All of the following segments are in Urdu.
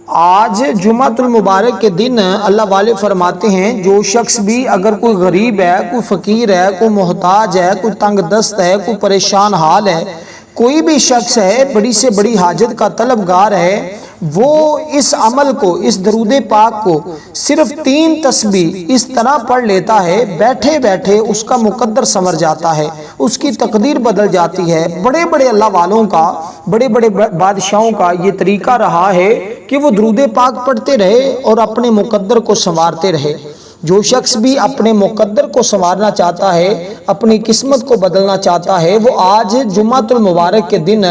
آج جمعۃ المبارک کے دن اللہ والے فرماتے ہیں جو شخص بھی اگر کوئی غریب ہے، کوئی فقیر ہے، کوئی محتاج ہے، کوئی تنگ دست ہے، کوئی پریشان حال ہے، کوئی بھی شخص ہے بڑی سے بڑی حاجت کا طلبگار ہے، وہ اس عمل کو، اس درود پاک کو صرف 3 تسبیح اس طرح پڑھ لیتا ہے، بیٹھے بیٹھے اس کا مقدر سنور جاتا ہے، اس کی تقدیر بدل جاتی ہے۔ بڑے بڑے اللہ والوں کا، بڑے بڑے بادشاہوں کا یہ طریقہ رہا ہے کہ وہ درود پاک پڑھتے رہے اور اپنے مقدر کو سنوارتے رہے۔ جو شخص بھی اپنے مقدر کو سنوارنا چاہتا ہے، اپنی قسمت کو بدلنا چاہتا ہے، وہ آج جمعۃ المبارک کے دن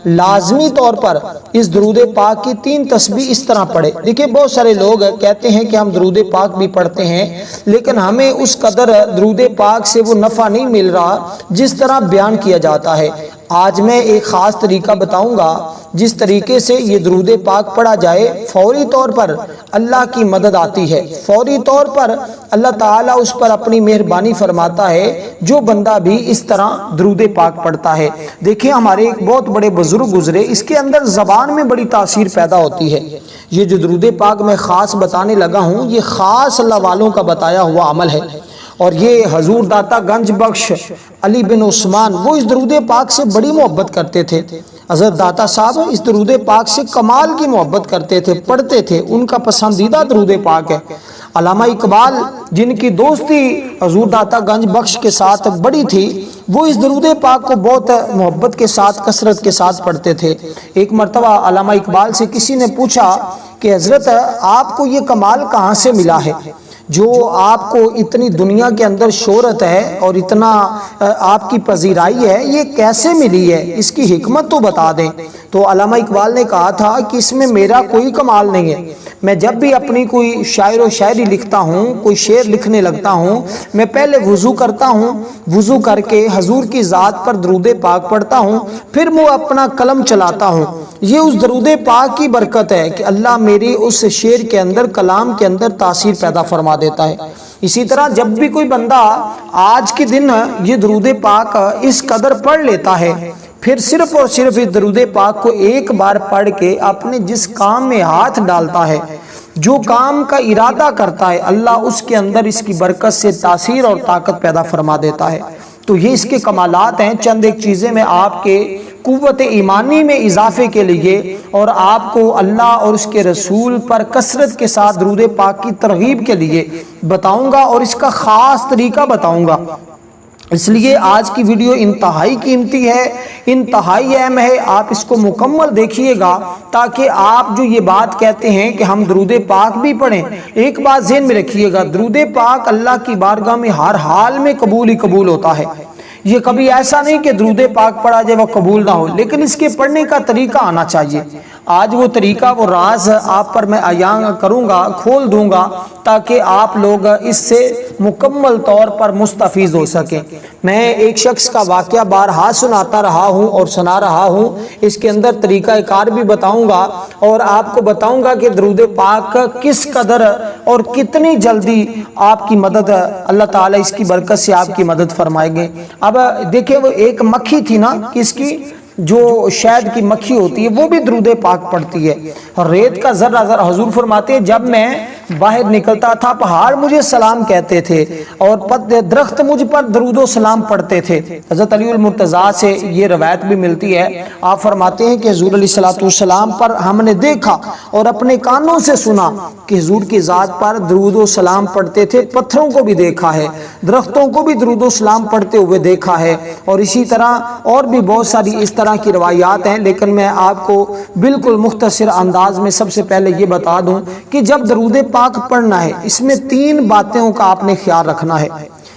لازمی طور پر اس درود پاک کی 3 تسبیح اس طرح پڑھے۔ دیکھیں بہت سارے لوگ کہتے ہیں کہ ہم درود پاک بھی پڑھتے ہیں لیکن ہمیں اس قدر درود پاک سے وہ نفع نہیں مل رہا جس طرح بیان کیا جاتا ہے۔ آج میں ایک خاص طریقہ بتاؤں گا جس طریقے سے یہ درود پاک پڑھا جائے فوری طور پر اللہ کی مدد آتی ہے، فوری طور پر اللہ تعالیٰ اس پر اپنی مہربانی فرماتا ہے جو بندہ بھی اس طرح درود پاک پڑھتا ہے۔ دیکھیں ہمارے ایک بہت بڑے بزرگ گزرے، اس کے اندر زبان میں بڑی تاثیر پیدا ہوتی ہے۔ یہ جو درود پاک میں خاص بتانے لگا ہوں یہ خاص اللہ والوں کا بتایا ہوا عمل ہے، اور یہ حضور داتا گنج بخش علی بن عثمان وہ اس درود پاک سے بڑی محبت کرتے تھے۔ حضرت داتا صاحب اس درود پاک سے کمال کی محبت کرتے تھے، پڑھتے تھے، ان کا پسندیدہ درود پاک ہے۔ علامہ اقبال جن کی دوستی حضور داتا گنج بخش کے ساتھ بڑی تھی، وہ اس درود پاک کو بہت محبت کے ساتھ، کثرت کے ساتھ پڑھتے تھے۔ ایک مرتبہ علامہ اقبال سے کسی نے پوچھا کہ حضرت آپ کو یہ کمال کہاں سے ملا ہے جو آپ کو اتنی دنیا کے اندر شہرت ہے اور اتنا آپ کی پذیرائی ہے، یہ کیسے ملی ہے، اس کی حکمت تو بتا دیں۔ تو علامہ اقبال نے کہا تھا کہ اس میں میرا کوئی کمال نہیں ہے، میں جب بھی اپنی کوئی شاعر و شاعری لکھتا ہوں، کوئی شعر لکھنے لگتا ہوں، میں پہلے وضو کرتا ہوں، وضو کر کے حضور کی ذات پر درود پاک پڑھتا ہوں، پھر میں اپنا قلم چلاتا ہوں۔ یہ اس درود پاک کی برکت ہے کہ اللہ میری اس شعر کے اندر، کلام کے اندر تاثیر پیدا فرما دیتا ہے۔ اسی طرح جب بھی کوئی بندہ آج کے دن یہ درود پاک اس قدر پڑھ لیتا ہے، پھر صرف اور صرف اس درود پاک کو ایک بار پڑھ کے اپنے جس کام میں ہاتھ ڈالتا ہے، جو کام کا ارادہ کرتا ہے، اللہ اس کے اندر اس کی برکت سے تاثیر اور طاقت پیدا فرما دیتا ہے۔ تو یہ اس کے کمالات ہیں۔ چند ایک چیزیں میں آپ کے قوت ایمانی میں اضافے کے لیے اور آپ کو اللہ اور اس کے رسول پر کثرت کے ساتھ درود پاک کی ترغیب کے لیے بتاؤں گا اور اس کا خاص طریقہ بتاؤں گا۔ اس لیے آج کی ویڈیو انتہائی قیمتی ہے، انتہائی اہم ہے، آپ اس کو مکمل دیکھیے گا تاکہ آپ جو یہ بات کہتے ہیں کہ ہم درود پاک بھی پڑھیں، ایک بات ذہن میں رکھیے گا، درود پاک اللہ کی بارگاہ میں ہر حال میں قبول ہی قبول ہوتا ہے۔ یہ کبھی ایسا نہیں کہ درود پاک پڑھا جائے وہ قبول نہ ہو، لیکن اس کے پڑھنے کا طریقہ آنا چاہیے۔ آج وہ طریقہ، وہ راز آپ پر میں عیاں کروں گا، کھول دوں گا تاکہ آپ لوگ اس سے مکمل طور پر مستفیض ہو سکیں۔ میں ایک شخص کا واقعہ بارہا سناتا رہا ہوں اور سنا رہا ہوں، اس کے اندر طریقہ کار بھی بتاؤں گا اور آپ کو بتاؤں گا کہ درود پاک کس قدر اور کتنی جلدی آپ کی مدد، اللہ تعالیٰ اس کی برکت سے آپ کی مدد فرمائیں گے۔ اب دیکھیں وہ ایک مکھی تھی نا، کس کی؟ جو شہد کی مکھی ہوتی ہے، وہ بھی درود پاک پڑھتی ہے۔ اور ریت کا ذرہ ذرہ، حضور فرماتے ہیں جب میں باہر نکلتا تھا پہاڑ مجھے سلام کہتے تھے اور درخت مجھ پر درود و سلام پڑھتے تھے۔ حضرت علی المرتضیٰ سے یہ روایت بھی ملتی ہے، آپ فرماتے ہیں کہ حضور علیہ السلام پر ہم نے دیکھا اور اپنے کانوں سے سنا کہ حضور کی ذات پر درود و سلام پڑھتے تھے، پتھروں کو بھی دیکھا ہے، درختوں کو بھی درود و سلام پڑھتے ہوئے دیکھا ہے، اور اسی طرح اور بھی بہت ساری اس طرح کی روایات ہیں، لیکن میں آپ کو بالکل مختصر انداز میں سب سے پہلے یہ بتا دوں کہ جب درود پاک پڑھنا ہے اس میں 3 باتوں کا آپ نے خیال رکھنا ہے۔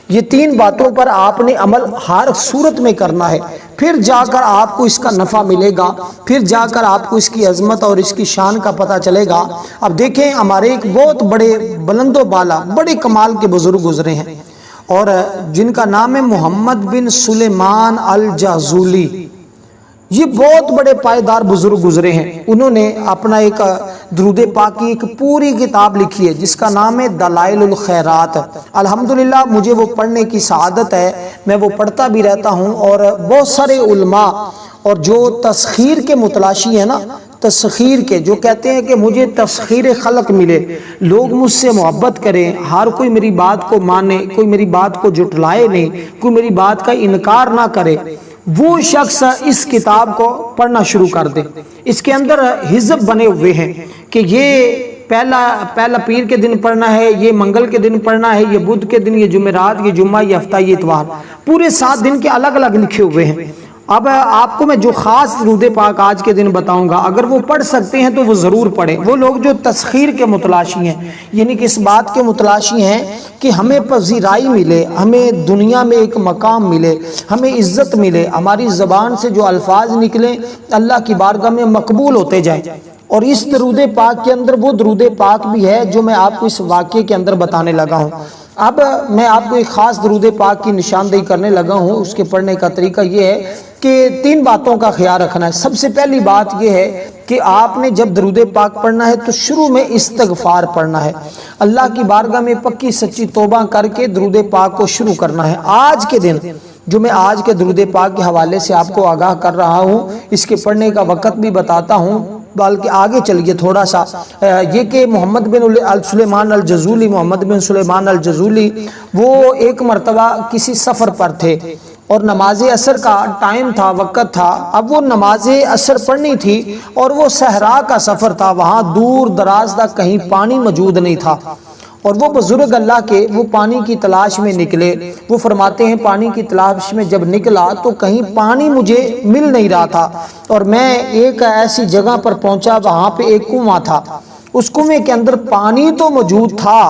یہ 3 باتوں پر آپ نے عمل ہر صورت میں کرنا ہے، پھر جا کر آپ کو اس کا نفع ملے گا، پھر جا کر آپ کو اس کی عظمت اور اس کی شان کا پتہ چلے گا۔ اب دیکھیں ہمارے ایک بہت بڑے بلند و بالا بڑے کمال کے بزرگ گزرے ہیں اور جن کا نام ہے محمد بن سلیمان الجازولی۔ یہ بہت بڑے پائیدار بزرگ گزرے ہیں، انہوں نے اپنا ایک درود پاک کی ایک پوری کتاب لکھی ہے جس کا نام ہے دلائل الخیرات۔ الحمدللہ مجھے وہ پڑھنے کی سعادت ہے، میں وہ پڑھتا بھی رہتا ہوں، اور بہت سارے علماء اور جو تسخیر کے متلاشی ہیں نا، تسخیر کے، جو کہتے ہیں کہ مجھے تسخیر خلق ملے، لوگ مجھ سے محبت کریں، ہر کوئی میری بات کو مانے، کوئی میری بات کو جھٹلائے نہیں، کوئی میری بات کا انکار نہ کرے، وہ شخص اس کتاب کو پڑھنا شروع کر دے۔ اس کے اندر حزب بنے ہوئے ہیں کہ یہ پہلا پیر کے دن پڑھنا ہے، یہ منگل کے دن پڑھنا ہے، یہ بدھ کے دن، یہ جمعرات، یہ جمعہ، یہ ہفتہ، یہ اتوار، پورے 7 دن کے الگ الگ لکھے ہوئے ہیں۔ اب آپ کو میں جو خاص درود پاک آج کے دن بتاؤں گا، اگر وہ پڑھ سکتے ہیں تو وہ ضرور پڑھیں۔ وہ لوگ جو تسخیر کے متلاشی ہیں، یعنی کہ اس بات کے متلاشی ہیں کہ ہمیں پذیرائی ملے، ہمیں دنیا میں ایک مقام ملے، ہمیں عزت ملے، ہماری زبان سے جو الفاظ نکلیں اللہ کی بارگاہ میں مقبول ہوتے جائیں۔ اور اس درود پاک کے اندر وہ درود پاک بھی ہے جو میں آپ کو اس واقعے کے اندر بتانے لگا ہوں۔ اب میں آپ کو ایک خاص درود پاک کی نشاندہی کرنے لگا ہوں۔ اس کے پڑھنے کا طریقہ یہ ہے کہ 3 باتوں کا خیال رکھنا ہے۔ سب سے پہلی بات یہ ہے کہ آپ نے جب درود پاک پڑھنا ہے تو شروع میں استغفار پڑھنا ہے، اللہ کی بارگاہ میں پکی سچی توبہ کر کے درود پاک کو شروع کرنا ہے۔ آج کے دن جو میں آج کے درود پاک کے حوالے سے آپ کو آگاہ کر رہا ہوں، اس کے پڑھنے کا وقت بھی بتاتا ہوں، بلکہ آگے چلیے تھوڑا سا، یہ کہ محمد بن سلیمان الجزولی، محمد بن سلیمان الجزولی وہ ایک مرتبہ کسی سفر پر تھے اور نماز عصر کا ٹائم تھا، وقت تھا۔ اب وہ نماز عصر پڑھنی تھی اور وہ صحرا کا سفر تھا، وہاں دور دراز تک کہیں پانی موجود نہیں تھا، اور وہ بزرگ اللہ کے وہ پانی کی تلاش میں نکلے۔ وہ فرماتے ہیں پانی کی تلاش میں جب نکلا تو کہیں پانی مجھے مل نہیں رہا تھا، اور میں ایک ایسی جگہ پر پہنچا، وہاں پہ ایک کنواں تھا۔ اس کنویں کے اندر پانی تو موجود تھا،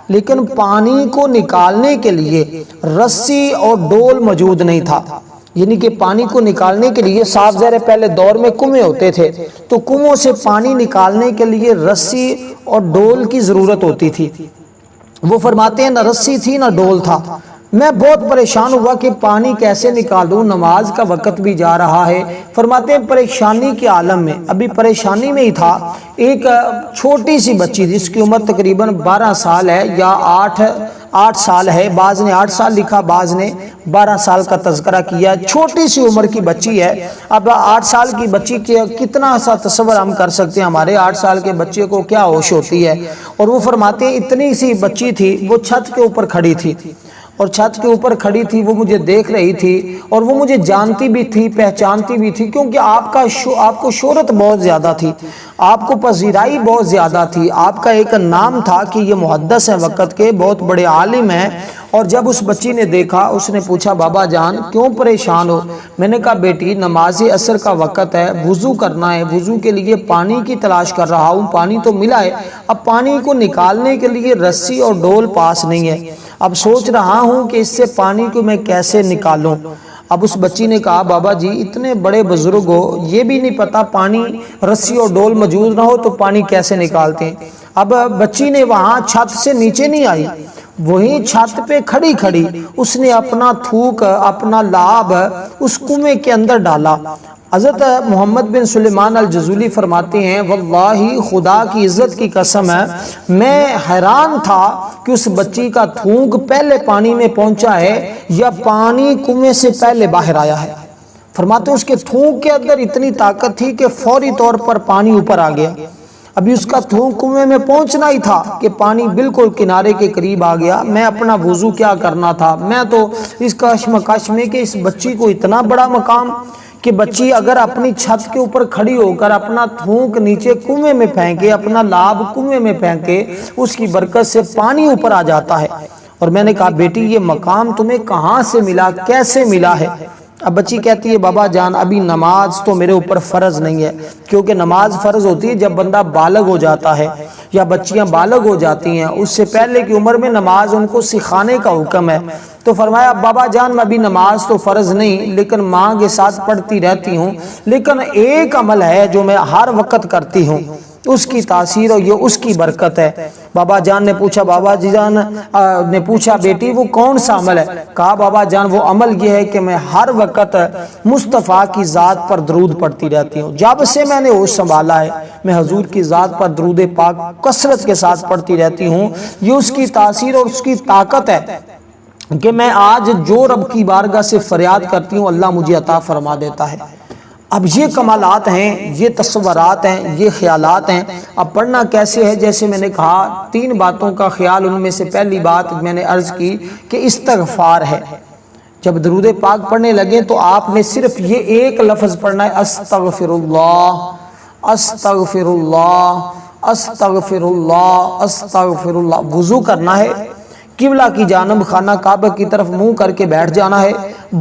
لیکن پانی کو نکالنے کے لیے رسی اور ڈول موجود نہیں تھا۔ یعنی کہ پانی کو نکالنے کے لیے، صاف ظاہر پہلے دور میں کنویں ہوتے تھے، تو کنووں سے پانی نکالنے کے لیے رسی اور ڈول کی ضرورت ہوتی تھی۔ وہ فرماتے ہیں نہ رسی تھی نہ ڈول تھا۔ میں بہت پریشان ہوا کہ پانی کیسے نکالوں، نماز کا وقت بھی جا رہا ہے۔ فرماتے ہیں پریشانی کے عالم میں، ابھی پریشانی میں ہی تھا، ایک چھوٹی سی بچی جس کی عمر تقریباً 12 سال ہے یا 8 سال ہے، بعض نے 8 سال لکھا، بعض نے 12 سال کا تذکرہ کیا، چھوٹی سی عمر کی بچی ہے۔ اب 8 سال کی بچی کے کتنا سا تصور ہم کر سکتے ہیں، ہمارے 8 سال کے بچے کو کیا ہوش ہوتی ہے۔ اور وہ فرماتے ہیں اتنی سی بچی تھی، وہ چھت کے اوپر کھڑی تھی، اور چھت کے اوپر کھڑی تھی، وہ مجھے دیکھ رہی تھی، اور وہ مجھے جانتی بھی تھی، پہچانتی بھی تھی، کیونکہ آپ کو شہرت بہت زیادہ تھی، آپ کو پذیرائی بہت زیادہ تھی، آپ کا ایک نام تھا کہ یہ محدث ہیں وقت کے، بہت بڑے عالم ہیں۔ اور جب اس بچی نے دیکھا، اس نے پوچھا بابا جان کیوں پریشان ہو؟ میں نے کہا بیٹی نماز عصر کا وقت ہے، وضو کرنا ہے، وضو کے لیے پانی کی تلاش کر رہا ہوں، پانی تو ملا ہے، اب پانی کو نکالنے کے لیے رسی اور ڈول پاس نہیں ہے، اب سوچ رہا ہوں کہ اس سے پانی کو میں کیسے نکالوں۔ اب اس بچی نے کہا بابا جی اتنے بڑے بزرگ ہو، یہ بھی نہیں پتا پانی رسی اور ڈول موجود نہ ہو تو پانی کیسے نکالتے ہیں۔ اب بچی نے وہاں چھت سے نیچے نہیں آئی، وہیں چھت پہ کھڑی کھڑی اس نے اپنا تھوک، اپنا لعاب اس کنویں کے اندر ڈالا۔ حضرت محمد بن سلیمان الجزولی فرماتے ہیں واللہ خدا کی عزت کی قسم ہے، میں حیران تھا کہ اس بچی کا تھوک پہلے پانی میں پہنچا ہے یا پانی کنویں سے پہلے باہر آیا ہے۔ فرماتے ہیں اس کے تھوک کے اندر اتنی طاقت تھی کہ فوری طور پر پانی اوپر آ گیا۔ ابھی اس کا تھوک کنویں میں پہنچنا ہی تھا کہ پانی بالکل کنارے کے قریب آ گیا۔ میں اپنا وضو کیا کرنا تھا، میں تو اس کشمکش میں کہ اس بچی کو اتنا بڑا مقام کہ بچی اگر اپنی چھت کے اوپر کھڑی ہو کر اپنا تھوک نیچے کنویں میں پھینکے، اپنا لعاب کنویں میں پھینکے، اس کی برکت سے پانی اوپر آ جاتا ہے۔ اور میں نے کہا بیٹی یہ مقام تمہیں کہاں سے ملا، کیسے ملا ہے؟ اب بچی کہتی ہے بابا جان ابھی نماز تو میرے اوپر فرض نہیں ہے، کیونکہ نماز فرض ہوتی ہے جب بندہ بالغ ہو جاتا ہے یا بچیاں بالغ ہو جاتی ہیں، اس سے پہلے کی عمر میں نماز ان کو سکھانے کا حکم ہے۔ تو فرمایا بابا جان میں ابھی نماز تو فرض نہیں، لیکن ماں کے ساتھ پڑھتی رہتی ہوں، لیکن ایک عمل ہے جو میں ہر وقت کرتی ہوں، اس کی تاثیر اور یہ اس کی برکت ہے۔ بابا جان نے پوچھا، بابا جان نے پوچھا بیٹی وہ کون سا عمل ہے؟ کہا بابا جان وہ عمل یہ ہے کہ میں ہر وقت مصطفیٰ کی ذات پر درود پڑھتی رہتی ہوں۔ جب سے میں نے ہوش سنبھالا ہے میں حضور کی ذات پر درود پاک کثرت کے ساتھ پڑھتی رہتی ہوں۔ یہ اس کی تاثیر اور اس کی طاقت ہے کہ میں آج جو رب کی بارگاہ سے فریاد کرتی ہوں اللہ مجھے عطا فرما دیتا ہے۔ اب یہ کمالات ہیں، یہ تصورات ہیں، یہ خیالات ہیں۔ اب پڑھنا کیسے ہے؟ جیسے میں نے کہا 3 باتوں کا خیال، ان میں سے پہلی بات میں نے عرض کی کہ استغفار ہے۔ جب درود پاک پڑھنے لگیں تو آپ نے صرف یہ ایک لفظ پڑھنا ہے، استغفر اللہ استغفر اللہ استغفر اللہ استغفر اللہ۔ وضو کرنا ہے، قبلہ کی جانب خانہ کعبہ کی طرف منہ کر کے بیٹھ جانا ہے،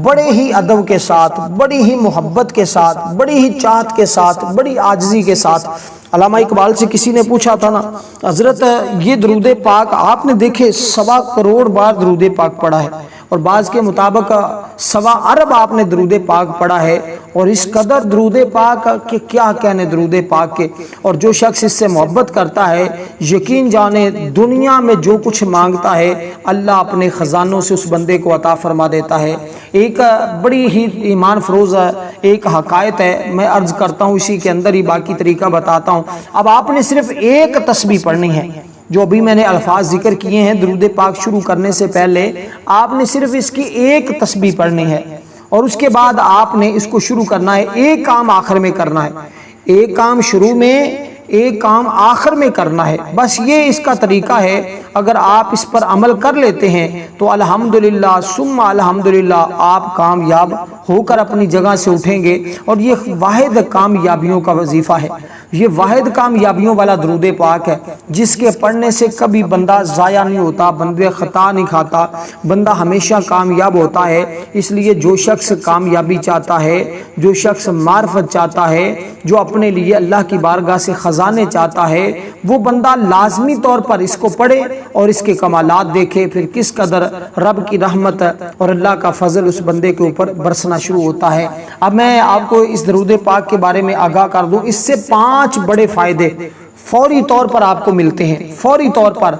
بڑے ہی ادب کے ساتھ، بڑی ہی محبت کے ساتھ، بڑی ہی چاہت کے ساتھ، بڑی عاجزی کے ساتھ۔ علامہ اقبال سے کسی نے پوچھا تھا نا، حضرت یہ درود پاک آپ نے دیکھے 1.25 کروڑ بار درود پاک پڑھا ہے، اور بعض کے مطابق 1.25 ارب آپ نے درود پاک پڑھا ہے، اور اس قدر درود پاک کہ کیا کہنے درود پاک کے۔ اور جو شخص اس سے محبت کرتا ہے، یقین جانے دنیا میں جو کچھ مانگتا ہے اللہ اپنے خزانوں سے اس بندے کو عطا فرما دیتا ہے۔ ایک بڑی ہی ایمان فروز ایک حقائق ہے، میں عرض کرتا ہوں، اسی کے اندر ہی باقی طریقہ بتاتا ہوں۔ اب آپ نے صرف ایک تسبیح پڑھنی ہے، جو ابھی میں نے الفاظ ذکر کیے ہیں درود پاک شروع کرنے سے پہلے، آپ نے صرف اس کی ایک تسبیح پڑھنی ہے، اور اس کے بعد آپ نے اس کو شروع کرنا ہے۔ ایک کام آخر میں کرنا ہے، ایک کام شروع میں، ایک کام آخر میں کرنا ہے، بس یہ اس کا طریقہ ہے۔ اگر آپ اس پر عمل کر لیتے ہیں تو الحمدللہ ثم الحمدللہ آپ کامیاب ہو کر اپنی جگہ سے اٹھیں گے، اور یہ واحد کامیابیوں کا وظیفہ ہے، یہ واحد کامیابیوں والا درود پاک ہے، جس کے پڑھنے سے کبھی بندہ ضائع نہیں ہوتا، بندے خطا نہیں کھاتا، بندہ ہمیشہ کامیاب ہوتا ہے۔ اس لیے جو شخص کامیابی چاہتا ہے، جو شخص معرفت چاہتا ہے، جو اپنے لیے اللہ کی بارگاہ سے خزانے چاہتا ہے، وہ بندہ لازمی طور پر اس کو پڑھے اور اس کے کمالات دیکھے، پھر کس قدر رب کی رحمت اور اللہ کا فضل اس بندے کے اوپر برسنا شروع ہوتا ہے۔ اب میں آپ کو اس درود پاک کے بارے میں آگاہ کر دوں، اس سے 5 بڑے فائدے فوری طور پر آپ کو ملتے ہیں، فوری طور پر،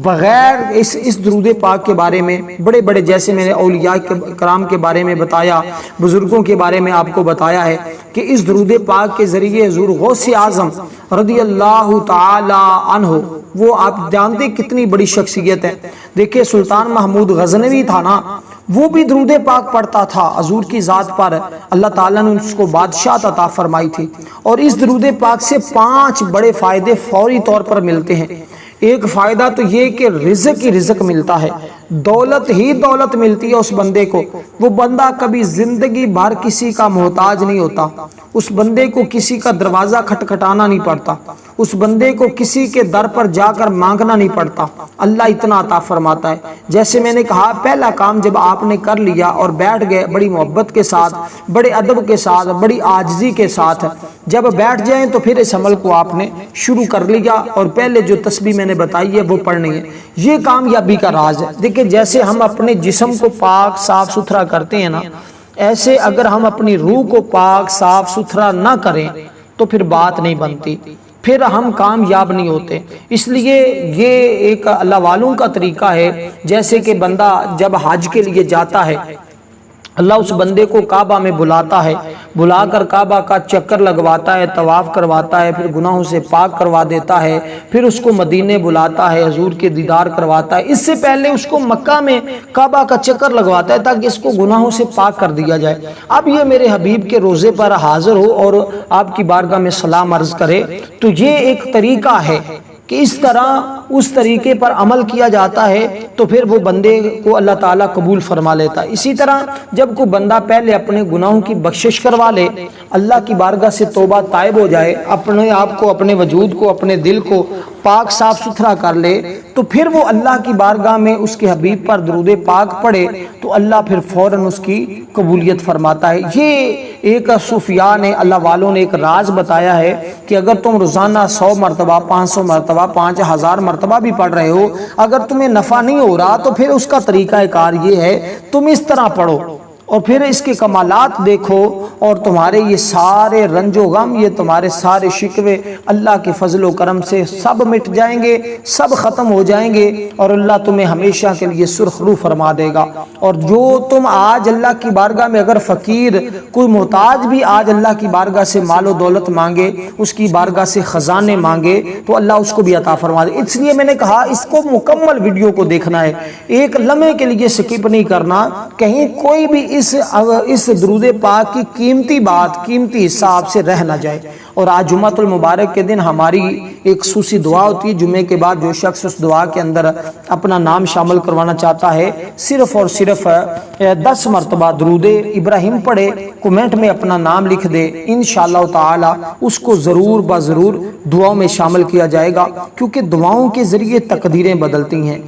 بغیر اس درود پاک کے بارے میں بڑے بڑے، جیسے میں نے اولیاء کرام کے بارے میں بتایا، بزرگوں کے بارے میں آپ کو بتایا ہے کہ اس درود پاک کے ذریعے حضور غوث اعظم رضی اللہ تعالی عنہ، وہ آپ جانتے کتنی بڑی شخصیت ہے۔ دیکھیں سلطان محمود غزنوی تھا نا، وہ بھی درود پاک پڑھتا تھا حضور کی ذات پر، اللہ تعالیٰ نے اس کو بادشاہت عطا فرمائی تھی، اور اس درود پاک سے 5 بڑے فائدے فوری طور پر ملتے ہیں۔ ایک فائدہ تو یہ کہ رزق ہی رزق ملتا ہے، دولت ہی دولت ملتی ہے اس بندے کو، وہ بندہ کبھی زندگی بھر کسی کا محتاج نہیں ہوتا، اس بندے کو کسی کا دروازہ کھٹکھٹانا نہیں پڑتا، اس بندے کو کسی کے در پر جا کر مانگنا نہیں پڑتا، اللہ اتنا عطا فرماتا ہے۔ جیسے میں نے کہا پہلا کام جب آپ نے کر لیا اور بیٹھ گئے بڑی محبت کے ساتھ، بڑے ادب کے ساتھ، بڑی عاجزی کے ساتھ، جب بیٹھ جائیں تو پھر اس عمل کو آپ نے شروع کر لیا، اور پہلے جو تسبیح میں نے بتائی ہے وہ پڑھنی ہے۔ یہ کامیابی کا راز ہے۔ دیکھیں جیسے ہم اپنے جسم کو پاک صاف ستھرا کرتے ہیں نا، ایسے اگر ہم اپنی روح کو پاک صاف ستھرا نہ کریں تو پھر بات نہیں بنتی، پھر ہم کامیاب نہیں ہوتے۔ اس لیے یہ ایک اللہ والوں کا طریقہ ہے، جیسے کہ بندہ جب حج کے لیے جاتا ہے، اللہ اس بندے کو کعبہ میں بلاتا ہے، بلا کر کعبہ کا چکر لگواتا ہے، طواف کرواتا ہے، پھر گناہوں سے پاک کروا دیتا ہے، پھر اس کو مدینے بلاتا ہے، حضور کے دیدار کرواتا ہے۔ اس سے پہلے اس کو مکہ میں کعبہ کا چکر لگواتا ہے تاکہ اس کو گناہوں سے پاک کر دیا جائے۔ اب یہ میرے حبیب کے روزے پر حاضر ہو اور آپ کی بارگاہ میں سلام عرض کرے، تو یہ ایک طریقہ ہے کہ اس طرح اس طریقے پر عمل کیا جاتا ہے تو پھر وہ بندے کو اللہ تعالیٰ قبول فرما لیتا ہے۔ اسی طرح جب کوئی بندہ پہلے اپنے گناہوں کی بخشش کروا لے، اللہ کی بارگاہ سے توبہ طائب ہو جائے، اپنے آپ کو، اپنے وجود کو، اپنے دل کو پاک صاف ستھرا کر لے، تو پھر وہ اللہ کی بارگاہ میں اس کے حبیب پر درود پاک پڑھے تو اللہ پھر فوراً اس کی قبولیت فرماتا ہے۔ یہ ایک صوفیاء نے، اللہ والوں نے ایک راز بتایا ہے کہ اگر تم روزانہ 100 مرتبہ، 500 مرتبہ، 5000 مرتبہ بھی پڑھ رہے ہو، اگر تمہیں نفع نہیں ہو رہا تو پھر اس کا طریقہ کار یہ ہے تم اس طرح پڑھو، اور پھر اس کے کمالات دیکھو، اور تمہارے یہ سارے رنج و غم، یہ تمہارے سارے شکوے اللہ کے فضل و کرم سے سب مٹ جائیں گے، سب ختم ہو جائیں گے، اور اللہ تمہیں ہمیشہ کے لیے سرخ رو فرما دے گا۔ اور جو تم آج اللہ کی بارگاہ میں اگر فقیر، کوئی محتاج بھی آج اللہ کی بارگاہ سے مال و دولت مانگے، اس کی بارگاہ سے خزانے مانگے، تو اللہ اس کو بھی عطا فرما دے۔ اس لیے میں نے کہا اس کو مکمل ویڈیو کو دیکھنا ہے، ایک لمحے کے لیے سکپ نہیں کرنا، کہیں کوئی بھی اس درود پاک کی قیمتی بات، قیمتی حساب سے رہ نہ جائے۔ اور آج جمعۃ المبارک کے دن ہماری ایک خصوصی دعا ہوتی ہے۔ جمعے کے بعد جو شخص اس دعا کے اندر اپنا نام شامل کروانا چاہتا ہے، صرف اور صرف 10 مرتبہ درود ابراہیم پڑھے، کومنٹ میں اپنا نام لکھ دے، انشاءاللہ تعالی اس کو ضرور بضرور دعاؤں میں شامل کیا جائے گا، کیونکہ دعاؤں کے ذریعے تقدیریں بدلتی ہیں،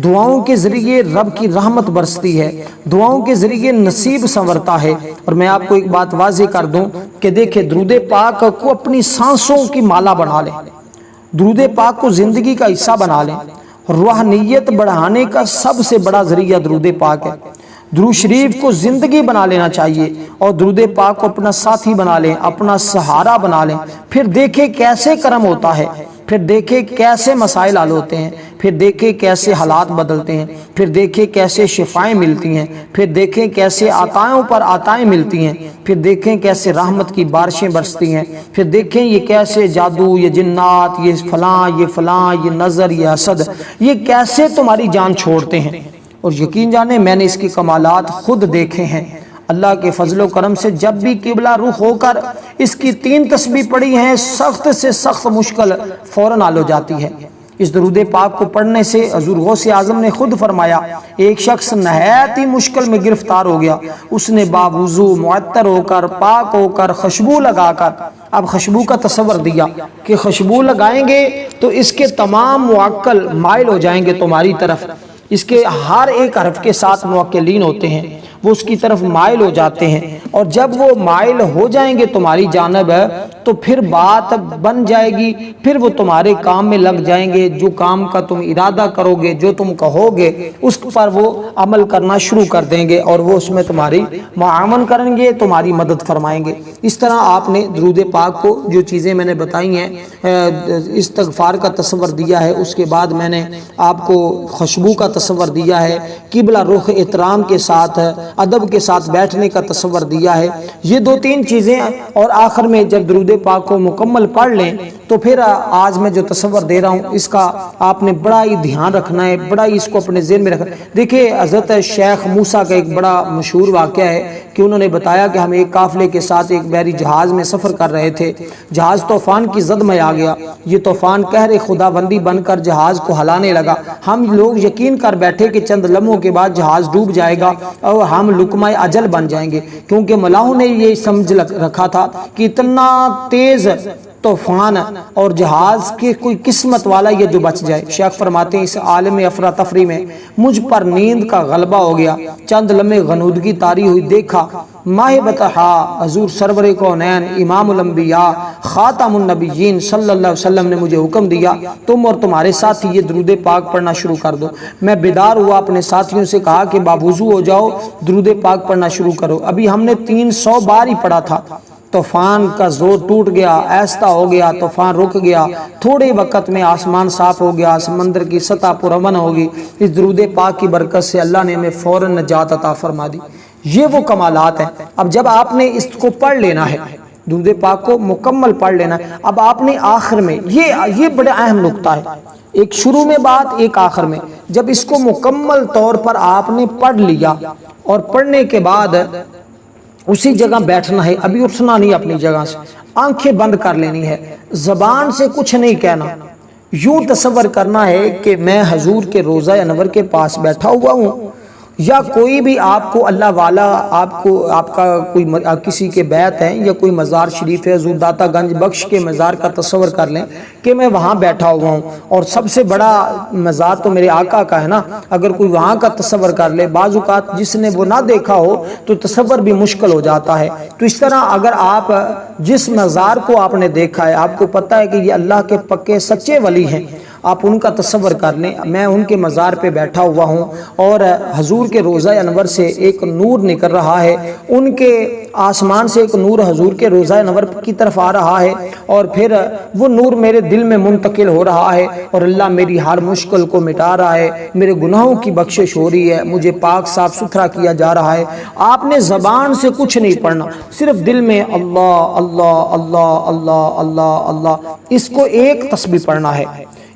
دعاؤں کے ذریعے رب کی رحمت برستی ہے، دعاؤں کے ذریعے نصیب سنورتا ہے۔ اور میں آپ کو ایک بات واضح کر دوں کہ دیکھیں، درود پاک کو اپنی سانسوں کی مالا بنا لیں، درود پاک کو زندگی کا حصہ بنا لیں۔ روحانیت بڑھانے کا سب سے بڑا ذریعہ درود پاک ہے۔ درود شریف کو زندگی بنا لینا چاہیے اور درود پاک کو اپنا ساتھی بنا لیں، اپنا سہارا بنا لیں۔ پھر دیکھیں کیسے کرم ہوتا ہے، پھر دیکھیں کیسے مسائل حل ہوتے ہیں، پھر دیکھیں کیسے حالات بدلتے ہیں، پھر دیکھیں کیسے شفائیں ملتی ہیں، پھر دیکھیں کیسے عطاؤں پر عطائیں ملتی ہیں، پھر دیکھیں کیسے رحمت کی بارشیں برستی ہیں، پھر دیکھیں یہ کیسے جادو، یہ جنات، یہ فلاں، یہ نظر، یہ حسد، یہ کیسے تمہاری جان چھوڑتے ہیں۔ اور یقین جانیں میں نے اس کی کمالات خود دیکھے ہیں۔ اللہ کے فضل و کرم سے جب بھی قبلہ رخ ہو کر اس کی 3 تسبیح پڑھی ہیں، سخت سے سخت مشکل فوراً حل ہو جاتی ہے۔ اس درود پاک کو پڑھنے سے حضور غوث اعظم نے خود فرمایا، ایک شخص نہایت ہی مشکل میں گرفتار ہو گیا، اس نے باوضو معطر ہو کر، پاک ہو کر، خوشبو لگا کر، اب خوشبو کا تصور دیا کہ خوشبو لگائیں گے تو اس کے تمام معقل مائل ہو جائیں گے تمہاری طرف، اس کے ہر ایک حرف کے ساتھ موکلین ہوتے ہیں، وہ اس کی طرف مائل ہو جاتے ہیں، اور جب وہ مائل ہو جائیں گے تمہاری جانب تو پھر بات بن جائے گی، پھر وہ تمہارے کام میں لگ جائیں گے، جو کام کا تم ارادہ کرو گے، جو تم کہو گے اس پر وہ عمل کرنا شروع کر دیں گے، اور وہ اس میں تمہاری معاون کریں گے، تمہاری مدد فرمائیں گے۔ اس طرح آپ نے درود پاک کو جو چیزیں میں نے بتائی ہیں، استغفار کا تصور دیا ہے، اس کے بعد میں نے آپ کو خوشبو کا تصور دیا ہے، قبلہ رخ احترام کے ساتھ، ادب کے ساتھ بیٹھنے کا تصور دیا ہے، یہ 2-3 چیزیں، اور آخر میں جب درود پاک کو مکمل پڑھ لیں تو پھر آج میں جو تصور دے رہا ہوں اس کا آپ نے بڑا ہی دھیان رکھنا ہے، بڑا ہی اس کو اپنے ذہن میں رکھنا ہے۔ دیکھیں حضرت شیخ موسیٰ کا ایک بڑا مشہور واقعہ ہے کہ انہوں نے بتایا کہ ہم ایک قافلے کے ساتھ ایک بحری جہاز میں سفر کر رہے تھے، جہاز طوفان کی زد میں آ گیا، یہ طوفان قہر خداوندی بن کر جہاز کو ہلانے لگا، ہم لوگ یقین کر بیٹھے کہ چند لمحوں کے بعد جہاز ڈوب جائے گا اور ہم لقمہ اجل بن جائیں گے، کیونکہ ملاحوں نے یہ سمجھ رکھا تھا کہ اتنا تیز طوفان اور جہاز کے کوئی قسمت والا یہ جو بچ جائے۔ شیخ فرماتے ہیں اس عالم افراتفری میں مجھ پر نیند کا غلبہ ہو گیا، چند لمحے غنودگی طاری ہوئی، دیکھا ماہ بطحا حضور سرور کونین امام الانبیاء خاتم النبیین صلی اللہ علیہ وسلم نے مجھے حکم دیا تم اور تمہارے ساتھی یہ درود پاک پڑھنا شروع کر دو۔ میں بیدار ہوا، اپنے ساتھیوں سے کہا کہ باوضو ہو جاؤ، درود پاک پڑھنا شروع کرو۔ ابھی ہم نے 300 بار ہی پڑھا تھا، طوفان کا زور ٹوٹ گیا، ایستا ہو گیا، طوفان رک گیا، تھوڑے وقت میں آسمان صاف ہو گیا، سمندر کی سطح پرامن ہوگی۔ اس درود پاک کی برکت سے اللہ نے ہمیں فوراً نجات عطا فرما دی۔ یہ وہ کمالات ہیں۔ اب جب آپ نے اس کو پڑھ لینا ہے، درود پاک کو مکمل پڑھ لینا ہے، اب آپ نے آخر میں یہ بڑا اہم نقطہ ہے، ایک شروع میں بات، ایک آخر میں، جب اس کو مکمل طور پر آپ نے پڑھ لیا اور پڑھنے کے بعد اسی جگہ بیٹھنا ہے، ابھی اٹھنا نہیں اپنی جگہ سے، آنکھیں بند کر لینی ہے، زبان سے کچھ نہیں کہنا، یوں تصور کرنا ہے کہ میں حضور کے روضہ انور کے پاس بیٹھا ہوا ہوں، یا کوئی بھی آپ کو اللہ والا آپ کا کوئی کسی کے بیت ہے یا کوئی مزار شریف ہے، حضور داتا گنج بخش کے مزار کا تصور کر لیں کہ میں وہاں بیٹھا ہوا ہوں، اور سب سے بڑا مزار تو میرے آقا کا ہے نا، اگر کوئی وہاں کا تصور کر لے، بعض اوقات جس نے وہ نہ دیکھا ہو تو تصور بھی مشکل ہو جاتا ہے۔ تو اس طرح اگر آپ جس مزار کو آپ نے دیکھا ہے، آپ کو پتہ ہے کہ یہ اللہ کے پکے سچے ولی ہیں، آپ ان کا تصور کر لیں، میں ان کے مزار پہ بیٹھا ہوا ہوں اور حضور کے روضہ انور سے ایک نور نکل رہا ہے، ان کے آسمان سے ایک نور حضور کے روضہ انور کی طرف آ رہا ہے، اور پھر وہ نور میرے دل میں منتقل ہو رہا ہے، اور اللہ میری ہر مشکل کو مٹا رہا ہے، میرے گناہوں کی بخشش ہو رہی ہے، مجھے پاک صاف ستھرا کیا جا رہا ہے۔ آپ نے زبان سے کچھ نہیں پڑھنا، صرف دل میں اللہ اللہ اللہ اللہ اللہ اللہ، اس کو ایک تسبیح پڑھنا ہے،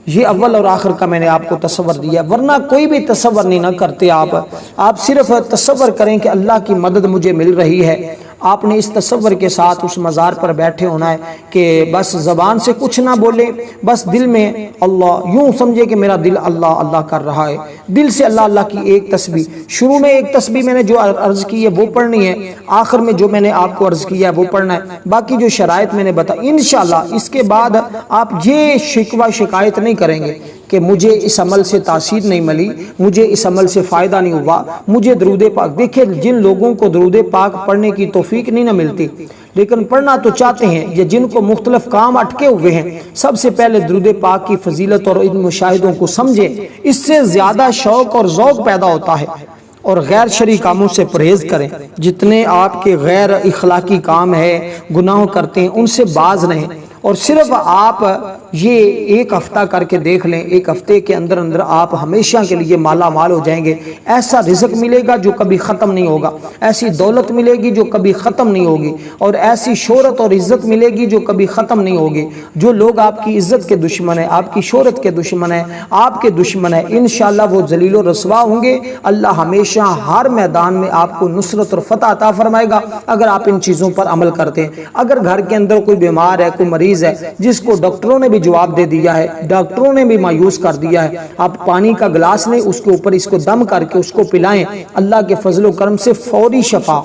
یہ اول اور آخر کا میں نے آپ کو تصور دیا، ورنہ کوئی بھی تصور نہیں نہ کرتے آپ صرف تصور کریں کہ اللہ کی مدد مجھے مل رہی ہے۔ آپ نے اس تصور کے ساتھ اس مزار پر بیٹھے ہونا ہے کہ بس زبان سے کچھ نہ بولے، بس دل میں اللہ، یوں سمجھے کہ میرا دل اللہ اللہ کر رہا ہے، دل سے اللہ اللہ کی ایک تسبیح، شروع میں ایک تسبیح میں نے جو عرض کی ہے وہ پڑھنی ہے، آخر میں جو میں نے آپ کو عرض کیا ہے وہ پڑھنا ہے، باقی جو شرائط میں نے بتایا انشاءاللہ اس کے بعد آپ یہ شکوہ شکایت نہیں کریں گے کہ مجھے اس عمل سے تاثیر نہیں ملی، مجھے اس عمل سے فائدہ نہیں ہوا، مجھے درود پاک۔ دیکھیں جن لوگوں کو درود پاک پڑھنے کی توفیق نہیں نہ ملتی لیکن پڑھنا تو چاہتے ہیں، یا جن کو مختلف کام اٹکے ہوئے ہیں، سب سے پہلے درود پاک کی فضیلت اور ان مشاہدوں کو سمجھیں، اس سے زیادہ شوق اور ذوق پیدا ہوتا ہے۔ اور غیر شرعی کاموں سے پرہیز کریں، جتنے آپ کے غیر اخلاقی کام ہے، گناہ کرتے ہیں، ان سے باز رہیں، اور صرف آپ یہ ایک ہفتہ کر کے دیکھ لیں، ایک ہفتے کے اندر اندر آپ ہمیشہ کے لیے مالا مال ہو جائیں گے۔ ایسا رزق ملے گا جو کبھی ختم نہیں ہوگا، ایسی دولت ملے گی جو کبھی ختم نہیں ہوگی، اور ایسی شہرت اور عزت ملے گی جو کبھی ختم نہیں ہوگی۔ جو لوگ آپ کی عزت کے دشمن ہیں، آپ کی شہرت کے دشمن ہیں، آپ کے دشمن ہیں، انشاءاللہ وہ ذلیل و رسوا ہوں گے۔ اللہ ہمیشہ ہر میدان میں آپ کو نصرت اور فتح عطا فرمائے گا اگر آپ ان چیزوں پر عمل کرتے ہیں۔ اگر گھر کے اندر کوئی بیمار ہے، کوئی مریض ہے، جس کو ڈاکٹروں نے بھی جواب دے دیا ہے، ڈاکٹروں نے بھی مایوس کر دیا ہے، آپ پانی کا گلاس لیں، اس کے اوپر اس کو دم کر کے اس کو پلائیں، اللہ کے فضل و کرم سے فوری شفا،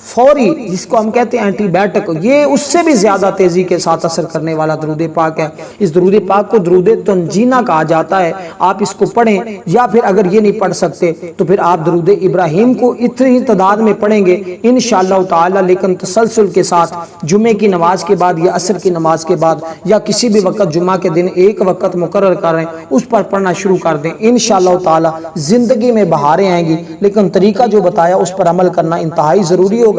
فوری، جس کو ہم کہتے ہیں اینٹی بائیوٹک، یہ اس سے بھی زیادہ تیزی کے ساتھ اثر کرنے والا درود پاک ہے۔ اس درود پاک کو درود تنجینہ کہا جاتا ہے، آپ اس کو پڑھیں، یا پھر اگر یہ نہیں پڑھ سکتے تو پھر آپ درود ابراہیم کو اتنی تعداد میں پڑھیں گے انشاءاللہ تعالی، لیکن تسلسل کے ساتھ جمعے کی نماز کے بعد یا عصر کی نماز کے بعد یا کسی بھی وقت جمعہ کے دن ایک وقت مقرر کریں، اس پر پڑھنا شروع کر دیں، انشاءاللہ تعالی زندگی میں بہاریں آئیں گی۔ لیکن طریقہ جو بتایا اس پر عمل کرنا انتہائی ضروری ہوگا۔